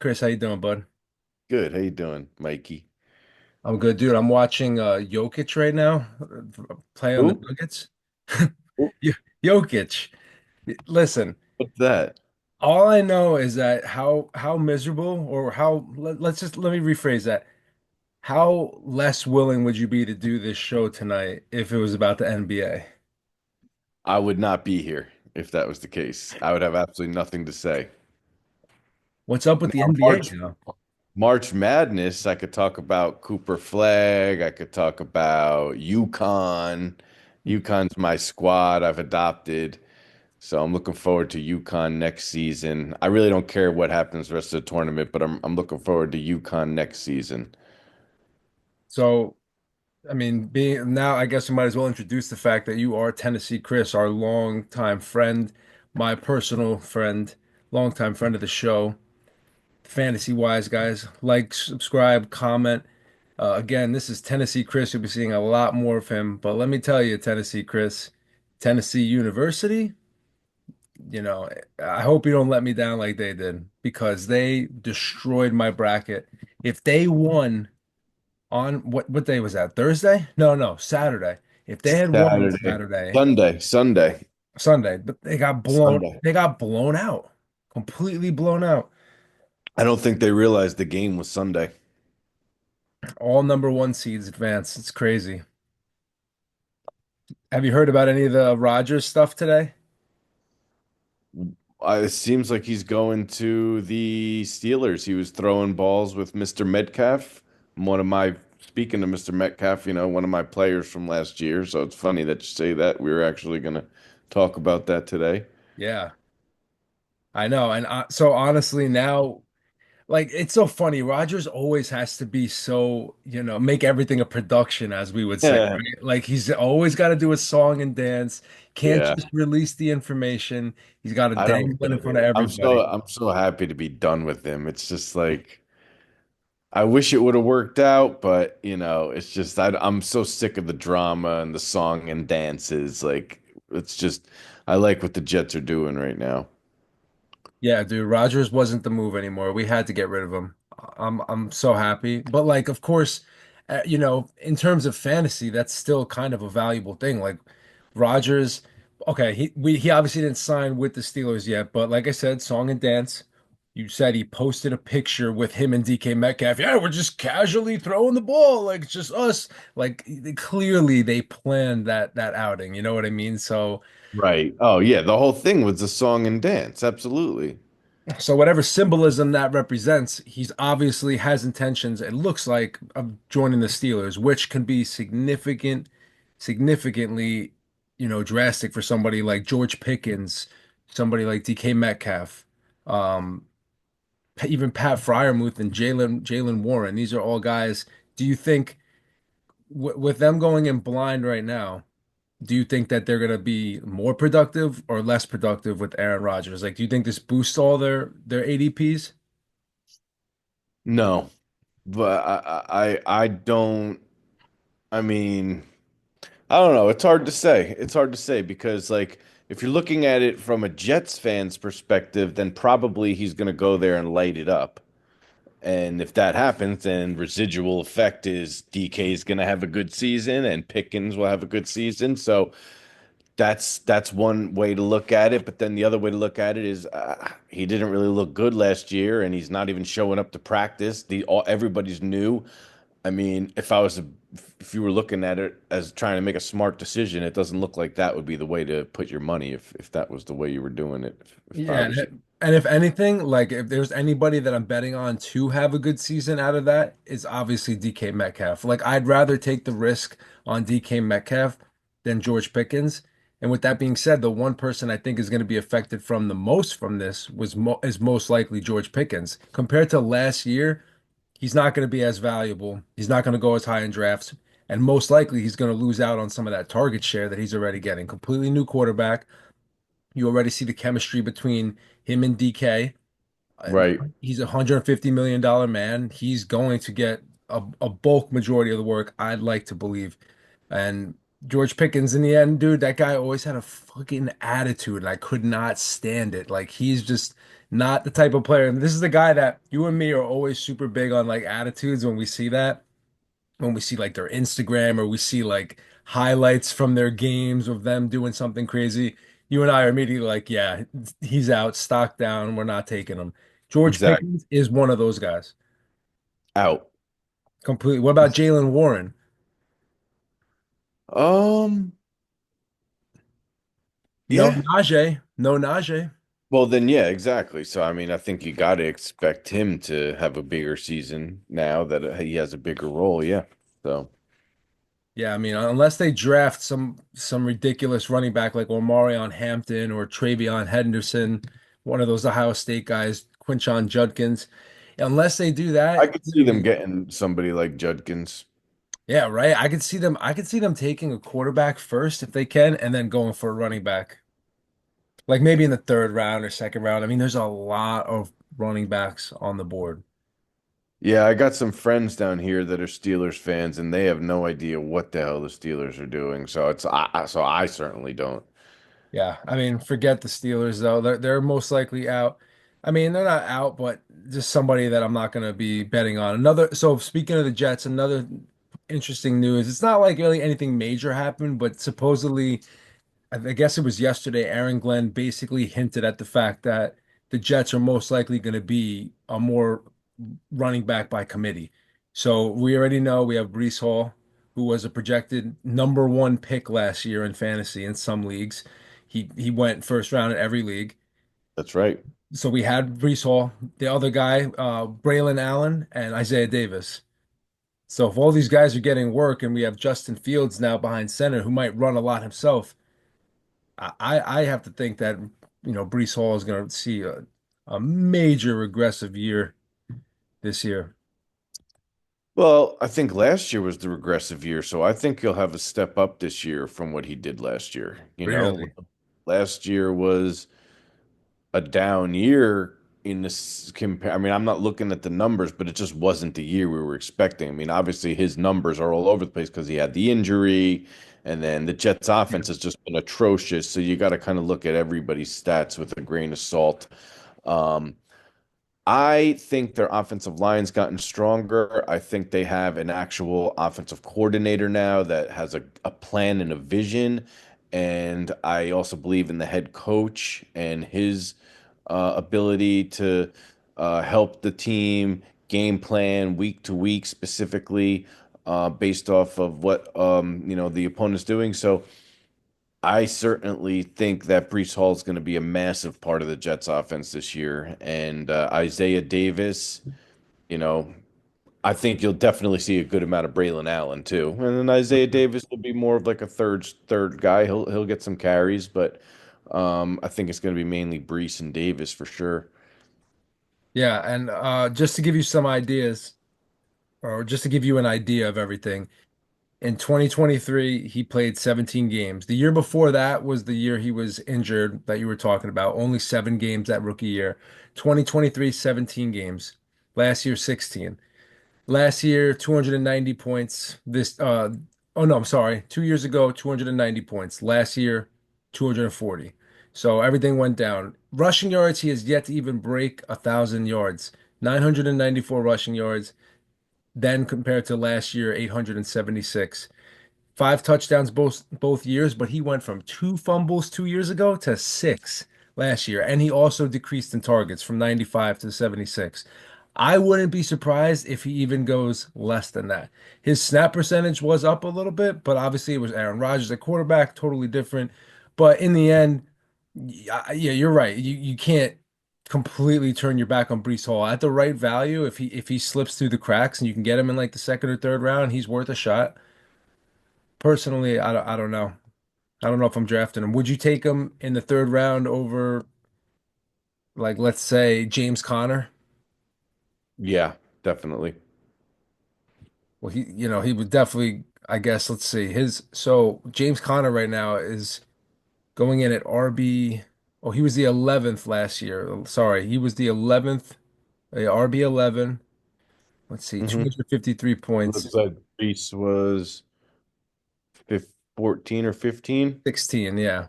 Chris, how you doing, bud? Good. How you doing, Mikey? I'm good, dude. I'm watching Jokic right now, play on the Who? Nuggets. Who? Yo- Jokic. Listen, What's that? all I know is that how miserable or let me rephrase that. How less willing would you be to do this show tonight if it was about the NBA? I would not be here if that was the case. I would have absolutely nothing to say. What's up with the Now, NBA now? March Madness, I could talk about Cooper Flag. I could talk about UConn. UConn's my squad I've adopted. So I'm looking forward to UConn next season. I really don't care what happens the rest of the tournament, but I'm looking forward to UConn next season. So, I mean, being now, I guess we might as well introduce the fact that you are Tennessee Chris, our longtime friend, my personal friend, longtime friend of the show. Fantasy wise, guys, like, subscribe, comment. Again, this is Tennessee Chris. You'll be seeing a lot more of him. But let me tell you, Tennessee Chris, Tennessee University, I hope you don't let me down like they did because they destroyed my bracket. If they won on what day was that? Thursday? No, no, Saturday. If they had won on Saturday, Saturday, Sunday, Sunday, but Sunday. they got blown out, completely blown out. I don't think they realized the game was Sunday. All number one seeds advance. It's crazy. Have you heard about any of the Rodgers stuff today? It seems like he's going to the Steelers. He was throwing balls with Mr. Metcalf. One of my, speaking of Mr. Metcalf, one of my players from last year. So it's funny that you say that. We were actually going to talk about that today. Yeah, I know. And so honestly, now, like, it's so funny. Rodgers always has to be so, make everything a production, as we would say, Yeah. right? Like, he's always got to do a song and dance. Can't Yeah. just release the information. He's got to I don't dangle it in get front of it. everybody. I'm so happy to be done with him. It's just like I wish it would have worked out, but it's just I'm so sick of the drama and the song and dances. Like it's just I like what the Jets are doing right now. Yeah, dude, Rodgers wasn't the move anymore. We had to get rid of him. I'm so happy. But like, of course, in terms of fantasy, that's still kind of a valuable thing. Like Rodgers, okay, he obviously didn't sign with the Steelers yet, but like I said, song and dance. You said he posted a picture with him and DK Metcalf. Yeah, we're just casually throwing the ball, like it's just us. Like clearly they planned that outing. You know what I mean? So. Right. Oh yeah, the whole thing was the song and dance. Absolutely. So whatever symbolism that represents, he's obviously has intentions, it looks like, of joining the Steelers, which can be significantly, drastic for somebody like George Pickens, somebody like DK Metcalf, um, even Pat Freiermuth and Jalen Warren. These are all guys. Do you think w with them going in blind right now? Do you think that they're going to be more productive or less productive with Aaron Rodgers? Like, do you think this boosts all their ADPs? No, but I don't. I mean, I don't know. It's hard to say. It's hard to say because like if you're looking at it from a Jets fan's perspective, then probably he's going to go there and light it up. And if that happens, then residual effect is DK is going to have a good season and Pickens will have a good season. So that's one way to look at it. But then the other way to look at it is he didn't really look good last year, and he's not even showing up to practice. Everybody's new. I mean, if you were looking at it as trying to make a smart decision, it doesn't look like that would be the way to put your money if that was the way you were doing it. If I Yeah, was you. and if anything, like if there's anybody that I'm betting on to have a good season out of that, it's obviously DK Metcalf. Like I'd rather take the risk on DK Metcalf than George Pickens. And with that being said, the one person I think is going to be affected from the most from this is most likely George Pickens. Compared to last year, he's not going to be as valuable. He's not going to go as high in drafts, and most likely he's going to lose out on some of that target share that he's already getting. Completely new quarterback. You already see the chemistry between him and DK. And Right. he's a $150 million man. He's going to get a bulk majority of the work, I'd like to believe. And George Pickens, in the end, dude, that guy always had a fucking attitude, and I could not stand it. Like he's just Not the type of player. And this is the guy that you and me are always super big on like attitudes when we see that, when we see like their Instagram or we see like highlights from their games of them doing something crazy. You and I are immediately like, yeah, he's out, stock down. We're not taking him. George Exactly. Pickens is one of those guys. Out. Completely. What about Jalen Warren? Um, No yeah. Najee. No Najee. Well, then, yeah, exactly. So, I mean, I think you got to expect him to have a bigger season now that he has a bigger role. Yeah. So, Yeah, I mean, unless they draft some ridiculous running back like Omarion Hampton or Travion Henderson, one of those Ohio State guys, Quinshon Judkins, unless they do I that, could see them getting somebody like Judkins. yeah, right. I could see them taking a quarterback first if they can, and then going for a running back. Like maybe in the third round or second round. I mean, there's a lot of running backs on the board. Yeah, I got some friends down here that are Steelers fans, and they have no idea what the hell the Steelers are doing. So so I certainly don't. Yeah, I mean, forget the Steelers though. They're most likely out. I mean, they're not out, but just somebody that I'm not going to be betting on. Another. So speaking of the Jets, another interesting news. It's not like really anything major happened, but supposedly, I guess it was yesterday, Aaron Glenn basically hinted at the fact that the Jets are most likely going to be a more running back by committee. So we already know we have Breece Hall, who was a projected number one pick last year in fantasy in some leagues. He went first round in every league. That's right. So we had Breece Hall, the other guy, Braylon Allen, and Isaiah Davis. So if all these guys are getting work, and we have Justin Fields now behind center, who might run a lot himself, I have to think that Breece Hall is going to see a major regressive year this year. Well, I think last year was the regressive year, so I think he'll have a step up this year from what he did last year. Really? Last year was a down year in this compare. I mean, I'm not looking at the numbers, but it just wasn't the year we were expecting. I mean, obviously his numbers are all over the place because he had the injury, and then the Jets offense has just been atrocious. So you got to kind of look at everybody's stats with a grain of salt. Um, I think their offensive line's gotten stronger. I think they have an actual offensive coordinator now that has a plan and a vision. And I also believe in the head coach and his ability to help the team game plan week to week, specifically based off of what the opponent's doing. So I certainly think that Breece Hall is going to be a massive part of the Jets offense this year. And Isaiah Davis, you know, I think you'll definitely see a good amount of Braylon Allen too. And then Isaiah Davis will be more of like a third guy. He'll get some carries, but I think it's going to be mainly Breece and Davis for sure. Yeah, and just to give you some ideas, or just to give you an idea of everything, in 2023, he played 17 games. The year before that was the year he was injured that you were talking about. Only 7 games that rookie year. 2023, 17 games. Last year, 16. Last year, 290 points. Oh no, I'm sorry. 2 years ago, 290 points. Last year, 240. So everything went down. Rushing yards, he has yet to even break 1,000 yards. 994 rushing yards. Then compared to last year, 876. 5 touchdowns both years, but he went from 2 fumbles 2 years ago to 6 last year. And he also decreased in targets from 95 to 76. I wouldn't be surprised if he even goes less than that. His snap percentage was up a little bit, but obviously it was Aaron Rodgers at quarterback, totally different. But in the end, yeah, you're right. You can't completely turn your back on Breece Hall at the right value. If he slips through the cracks and you can get him in like the second or third round, he's worth a shot. Personally, I don't know. I don't know if I'm drafting him. Would you take him in the third round over, like, let's say James Conner? Yeah, definitely. Well, he would definitely, I guess, let's see. So James Conner right now is going in at RB. Oh, he was the 11th last year. Sorry, he was the 11th, RB 11. Let's see, Hmm. 253 points, Looks like Reese was 14 or 15. 16. Yeah.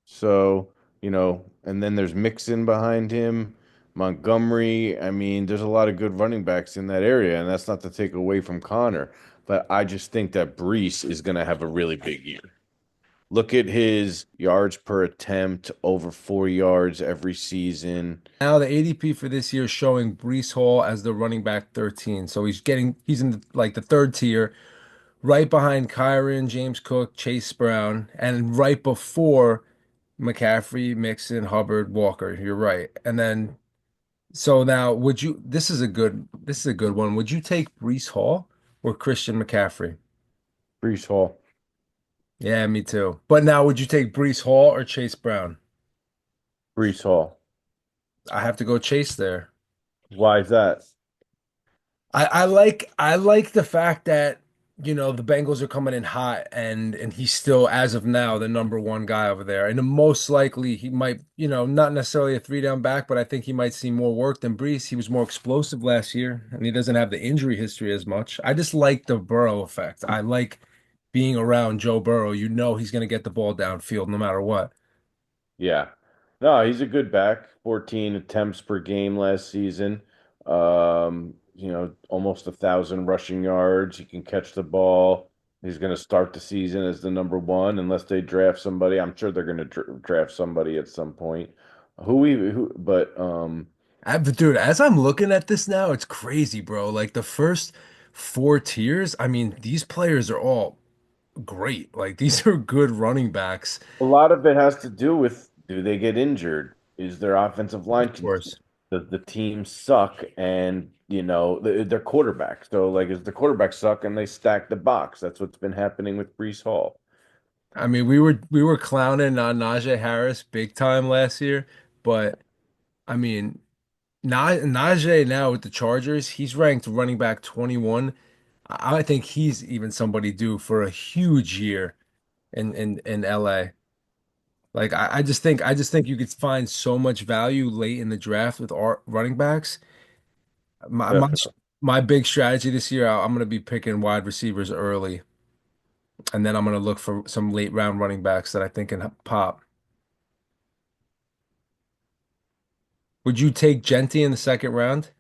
So. and then there's Mixon behind him, Montgomery. I mean, there's a lot of good running backs in that area, and that's not to take away from Connor, but I just think that Brees is going to have a really big year. Look at his yards per attempt, over 4 yards every season. Now the ADP for this year is showing Brees Hall as the running back 13. So he's in like the third tier, right behind Kyron, James Cook, Chase Brown, and right before McCaffrey, Mixon, Hubbard, Walker. You're right. And then so now this is a good one. Would you take Brees Hall or Christian McCaffrey? Brees Hall. Yeah, me too. But now would you take Brees Hall or Chase Brown? Brees Hall. I have to go Chase there. Why is that? I like the fact that the Bengals are coming in hot and he's still as of now the number one guy over there. And most likely he might, not necessarily a three down back, but I think he might see more work than Brees. He was more explosive last year and he doesn't have the injury history as much. I just like the Burrow effect. I like being around Joe Burrow. You know he's going to get the ball downfield no matter what. Yeah. No, he's a good back. 14 attempts per game last season. Almost 1,000 rushing yards. He can catch the ball. He's going to start the season as the number one unless they draft somebody. I'm sure they're going to draft somebody at some point. But But dude, as I'm looking at this now, it's crazy, bro. Like the first four tiers, I mean, these players are all great. Like these are good running backs. a lot of it has to do with, do they get injured? Is their offensive line Of course. does the team suck? And their quarterback. So like, is the quarterback suck and they stack the box? That's what's been happening with Brees Hall. I mean, we were clowning on Najee Harris big time last year, but I mean, Najee now with the Chargers, he's ranked running back 21. I think he's even somebody due for a huge year in LA. Like I just think you could find so much value late in the draft with our running backs. My my Definitely. my big strategy this year, I'm gonna be picking wide receivers early, and then I'm gonna look for some late round running backs that I think can pop. Would you take Genti in the second round?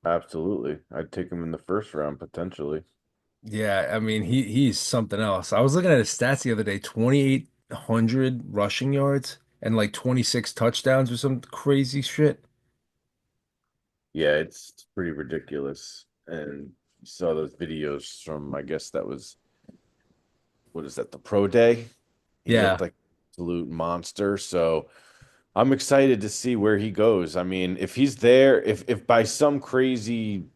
Absolutely. I'd take him in the first round potentially. Yeah, I mean he's something else. I was looking at his stats the other day, 2,800 rushing yards and like 26 touchdowns or some crazy shit. Yeah, it's pretty ridiculous. And you saw those videos from, I guess that was, what is that, the pro day? He looked Yeah. like an absolute monster. So I'm excited to see where he goes. I mean, if he's there, if by some crazy,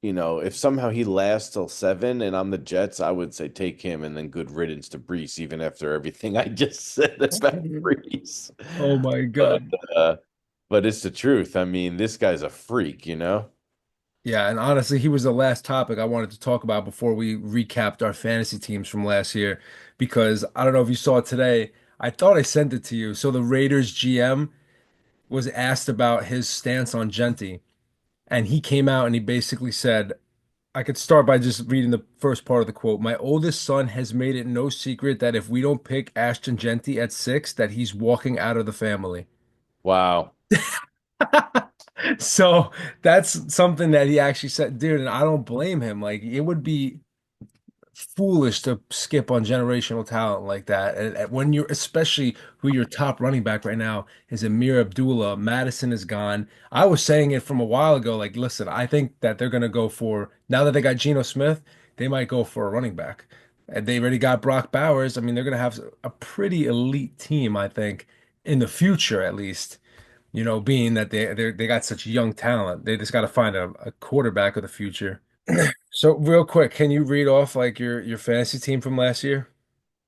if somehow he lasts till 7 and I'm the Jets, I would say take him and then good riddance to Brees, even after everything I just said about Brees. Oh my But God. uh, but it's the truth. I mean, this guy's a freak. Yeah, and honestly, he was the last topic I wanted to talk about before we recapped our fantasy teams from last year. Because I don't know if you saw it today, I thought I sent it to you. So the Raiders GM was asked about his stance on Genti, and he came out and he basically said, I could start by just reading the first part of the quote. My oldest son has made it no secret that if we don't pick Ashton Genti at 6, that he's walking out of the family. Wow. So that's something that he actually said, dude, and I don't blame him. Like it would be foolish to skip on generational talent like that. And when you're, especially who your top running back right now is Amir Abdullah, Madison is gone. I was saying it from a while ago. Like, listen, I think that they're gonna go for now that they got Geno Smith, they might go for a running back. And they already got Brock Bowers. I mean, they're gonna have a pretty elite team, I think, in the future at least. Being that they got such young talent, they just got to find a quarterback of the future. So real quick, can you read off like your fantasy team from last year?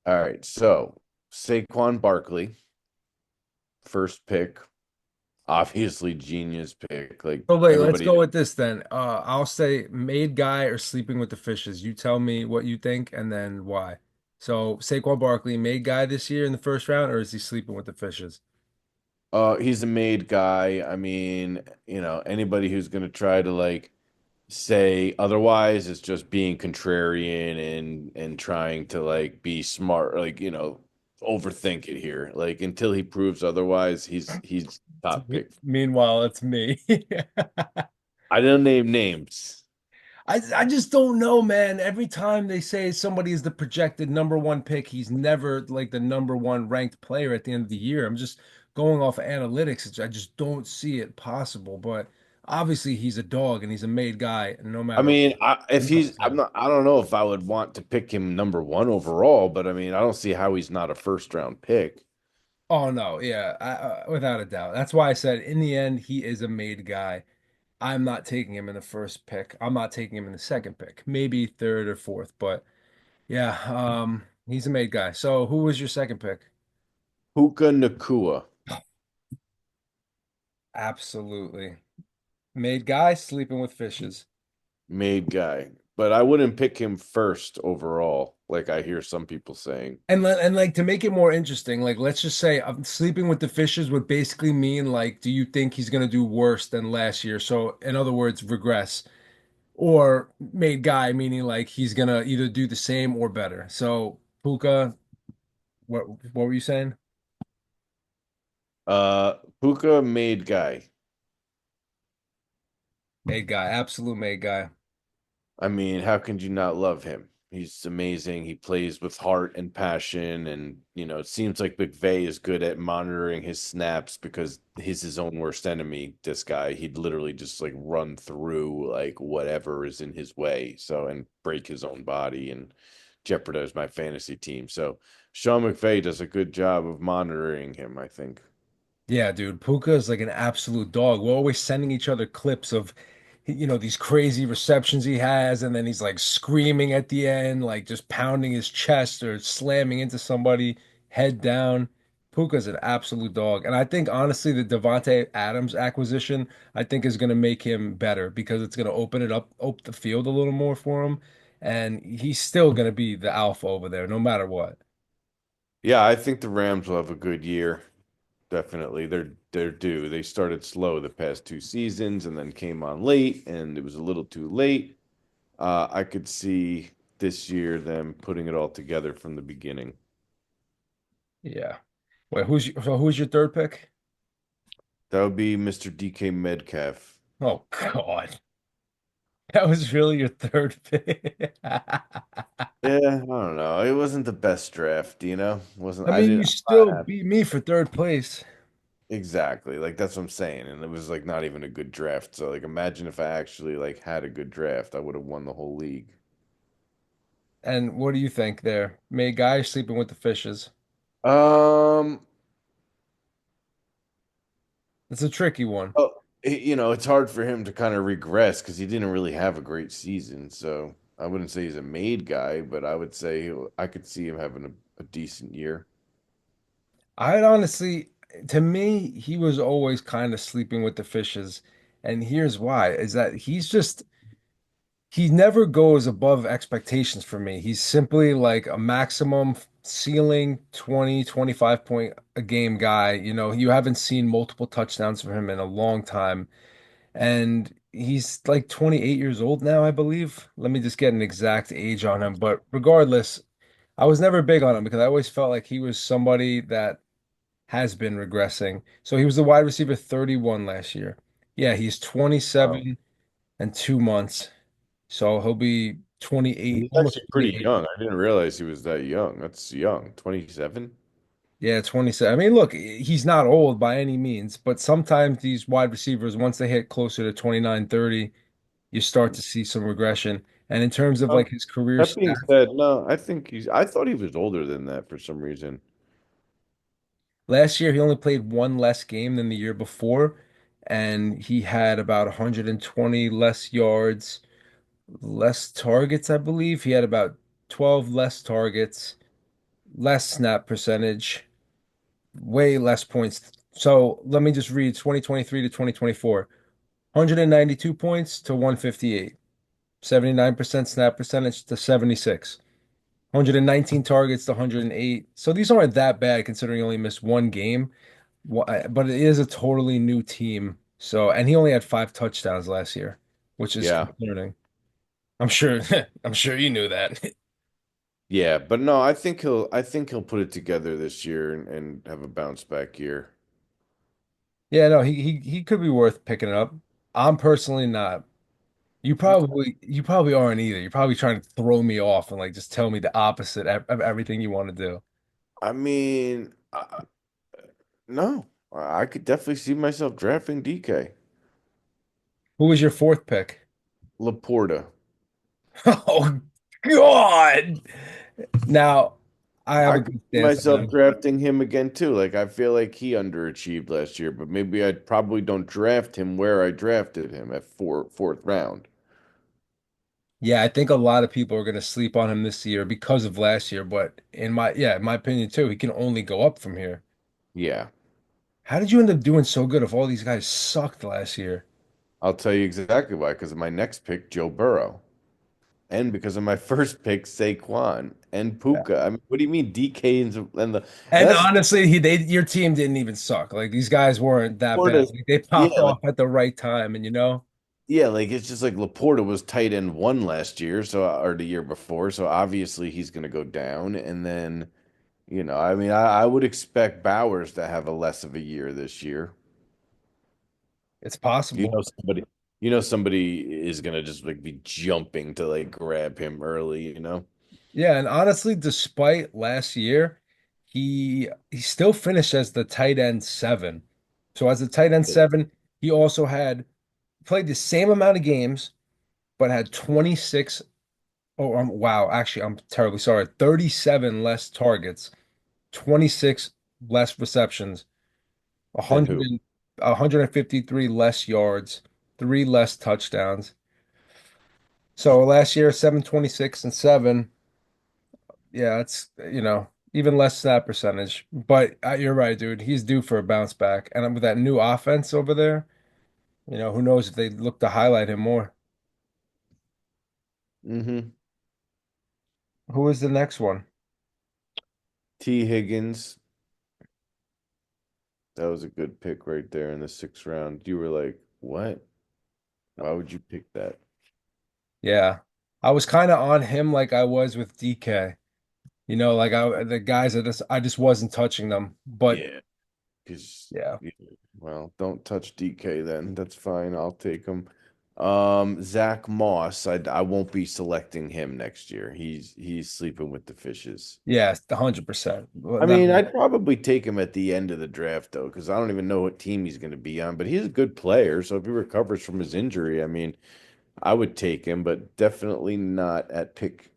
All right. So Saquon Barkley, first pick, obviously genius pick. Like Oh wait, let's everybody. go with this then. I'll say made guy or sleeping with the fishes. You tell me what you think and then why. So Saquon Barkley, made guy this year in the first round, or is he sleeping with the fishes? He's a made guy. I mean, anybody who's gonna try to like say otherwise is just being contrarian and trying to like be smart, like, overthink it here. Like until he proves otherwise, he's top pick. Meanwhile, it's me. I don't name names. I just don't know, man. Every time they say somebody is the projected number one pick, he's never like the number one ranked player at the end of the year. I'm just going off of analytics. I just don't see it possible. But obviously, he's a dog and he's a made guy, no I matter mean, if what. he's, I'm not, I don't know if I would want to pick him number one overall, but I mean, I don't see how he's not a first round pick. Oh no, yeah, without a doubt. That's why I said in the end he is a made guy. I'm not taking him in the first pick. I'm not taking him in the second pick. Maybe third or fourth, but yeah, he's a made guy. So who was your second pick? Puka Nakua, Absolutely. Made guy sleeping with fishes. made guy, but I wouldn't pick him first overall, like I hear some people saying. And like to make it more interesting, like let's just say sleeping with the fishes would basically mean like, do you think he's gonna do worse than last year? So in other words, regress. Or made guy, meaning like he's gonna either do the same or better. So Puka, what were you saying? Puka made guy. Made guy, absolute made guy. I mean, how can you not love him? He's amazing. He plays with heart and passion, and it seems like McVay is good at monitoring his snaps because he's his own worst enemy. This guy, he'd literally just like run through like whatever is in his way, so and break his own body and jeopardize my fantasy team. So Sean McVay does a good job of monitoring him, I think. Yeah, dude, Puka is like an absolute dog. We're always sending each other clips of, these crazy receptions he has, and then he's like screaming at the end, like just pounding his chest or slamming into somebody, head down. Puka's an absolute dog. And I think honestly, the Devontae Adams acquisition, I think is going to make him better because it's going to open the field a little more for him. And he's still going to be the alpha over there, no matter what. Yeah, I think the Rams will have a good year. Definitely. They're due. They started slow the past two seasons and then came on late, and it was a little too late. I could see this year them putting it all together from the beginning. Yeah. Wait, who's your third pick? That would be Mr. DK Metcalf. Oh God. That was really your third pick. Yeah, I don't know. It wasn't the best draft, Wasn't I I mean, didn't you I'm not still happy. beat me for third place. Exactly. Like that's what I'm saying. And it was like not even a good draft. So like imagine if I actually like had a good draft, I would have won the whole league. And what do you think there? May guy sleeping with the fishes. Um It's a tricky one. Oh, it's hard for him to kind of regress because he didn't really have a great season. So I wouldn't say he's a made guy, but I would say I could see him having a decent year. I'd honestly, to me, he was always kind of sleeping with the fishes. And here's why, is that he never goes above expectations for me. He's simply like a maximum ceiling 20, 25 point a game guy. You haven't seen multiple touchdowns from him in a long time. And he's like 28 years old now, I believe. Let me just get an exact age on him. But regardless, I was never big on him because I always felt like he was somebody that has been regressing. So he was the wide receiver 31 last year. Yeah, he's Wow. 27 and 2 months. So he'll be 28, He's almost actually pretty 28. young. I didn't realize he was that young. That's young. 27? Yeah, 27. I mean, look, he's not old by any means, but sometimes these wide receivers, once they hit closer to 29, 30, you start to see some regression. And in terms of Um, like his career that being stats, said, no, I thought he was older than that for some reason. last year he only played one less game than the year before, and he had about 120 less yards, less targets, I believe. He had about 12 less targets, less snap percentage, way less points. So let me just read 2023 to 2024. 192 points to 158. 79% snap percentage to 76. 119 targets to 108. So these aren't that bad considering he only missed one game. But it is a totally new team. So, and he only had 5 touchdowns last year, which is Yeah. concerning. I'm sure, I'm sure you knew that. Yeah, but no, I think he'll put it together this year and have a bounce back year. Yeah, no, he could be worth picking up. I'm personally not. You probably aren't either. You're probably trying to throw me off and like just tell me the opposite of everything you want to do. I mean, no, I could definitely see myself drafting DK. Who was your fourth pick? Laporta. Oh God. Now I have I a could good see stance on myself him. drafting him again too. Like I feel like he underachieved last year, but maybe I probably don't draft him where I drafted him at fourth round. Yeah, I think a lot of people are going to sleep on him this year because of last year, but in my opinion too, he can only go up from here. Yeah, How did you end up doing so good if all these guys sucked last year? I'll tell you exactly why. Because of my next pick, Joe Burrow, and because of my first pick, Saquon and Yeah. Puka. I mean, what do you mean DK and And that's honestly, your team didn't even suck. Like these guys weren't that bad. Laporta. Like, they popped Yeah, like off at the right time, and yeah, like it's just like Laporta was tight end one last year, so or the year before, so obviously he's going to go down, and then. I mean, I would expect Bowers to have a less of a year this year. it's You possible. know somebody, somebody is gonna just like be jumping to like grab him early. Yeah, and honestly, despite last year, he still finished as the tight end seven. So as the tight end seven, he also had played the same amount of games, but had 26. Oh, wow. Actually, I'm terribly sorry. 37 less targets, 26 less receptions, Than 100 who? 153 less yards, three less touchdowns. So last year, 726 and seven. Yeah, it's, even less snap percentage. But you're right, dude. He's due for a bounce back. And with that new offense over there, who knows if they look to highlight him more. Mm-hmm. Who is the next one? T. Higgins. That was a good pick right there in the sixth round. You were like, what? Why would you pick that? Yeah. I was kind of on him like I was with DK. Like the guys I just wasn't touching them. But Yeah, because yeah. well, don't touch DK then. That's fine. I'll take him. Zach Moss. I won't be selecting him next year. He's sleeping with the fishes. Yeah, 100%. Well, I mean, I'd probably take him at the end of the draft though, because I don't even know what team he's going to be on. But he's a good player, so if he recovers from his injury, I mean, I would take him, but definitely not at pick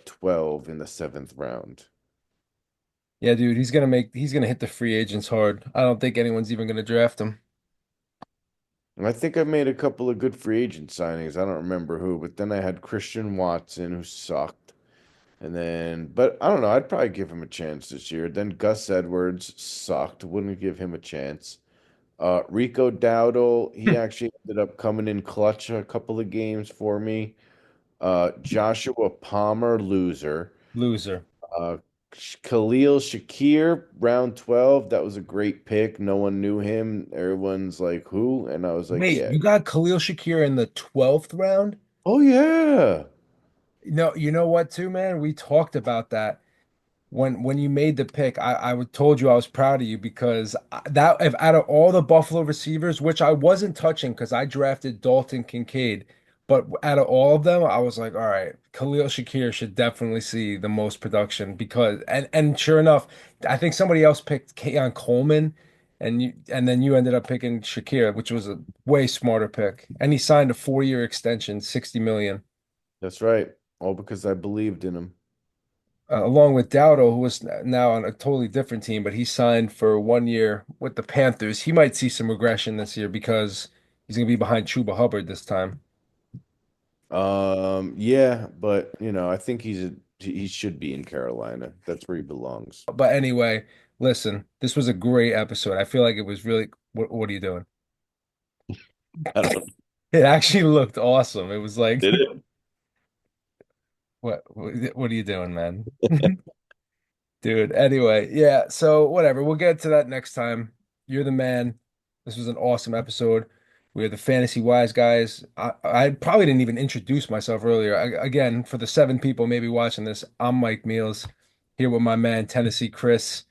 12 in the seventh round. Yeah, dude, he's gonna hit the free agents hard. I don't think anyone's even gonna draft him. And I think I made a couple of good free agent signings. I don't remember who, but then I had Christian Watson who sucked. And then, but I don't know, I'd probably give him a chance this year. Then Gus Edwards sucked. Wouldn't give him a chance. Rico Dowdle, he actually ended up coming in clutch a couple of games for me. Joshua Palmer, loser. Loser. Uh, Khalil Shakir, round 12. That was a great pick. No one knew him. Everyone's like, who? And I was like, Wait, yeah. you got Khalil Shakir in the 12th round? Oh, yeah. No, you know what, too, man? We talked about that. When you made the pick, I would told you I was proud of you because that if out of all the Buffalo receivers, which I wasn't touching because I drafted Dalton Kincaid, but out of all of them, I was like, all right, Khalil Shakir should definitely see the most production because and sure enough, I think somebody else picked Keon Coleman, and then you ended up picking Shakir, which was a way smarter pick, and he signed a 4-year extension, 60 million. That's right. All because I believed in him. Along with Dowdle, who was now on a totally different team, but he signed for 1 year with the Panthers. He might see some regression this year because he's going to be behind Chuba Hubbard this time. Yeah, but I think he should be in Carolina. That's where he belongs. But anyway, listen, this was a great episode. I feel like it was really, what are you doing? I don't It actually looked awesome. It was like, Did it? what are you doing, man? Dude, anyway, yeah, so whatever. We'll get to that next time. You're the man. This was an awesome episode. We are the Fantasy Wise guys. I probably didn't even introduce myself earlier. Again, for the 7 people maybe watching this, I'm Mike Meals here with my man Tennessee Chris.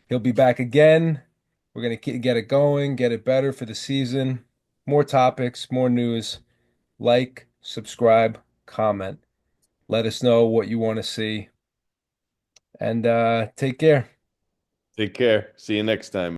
He'll be back again. We're gonna get it going, get it better for the season. More topics, more news. Like, subscribe, comment. Let us know what you want to see, and take care. Take care. See you next time.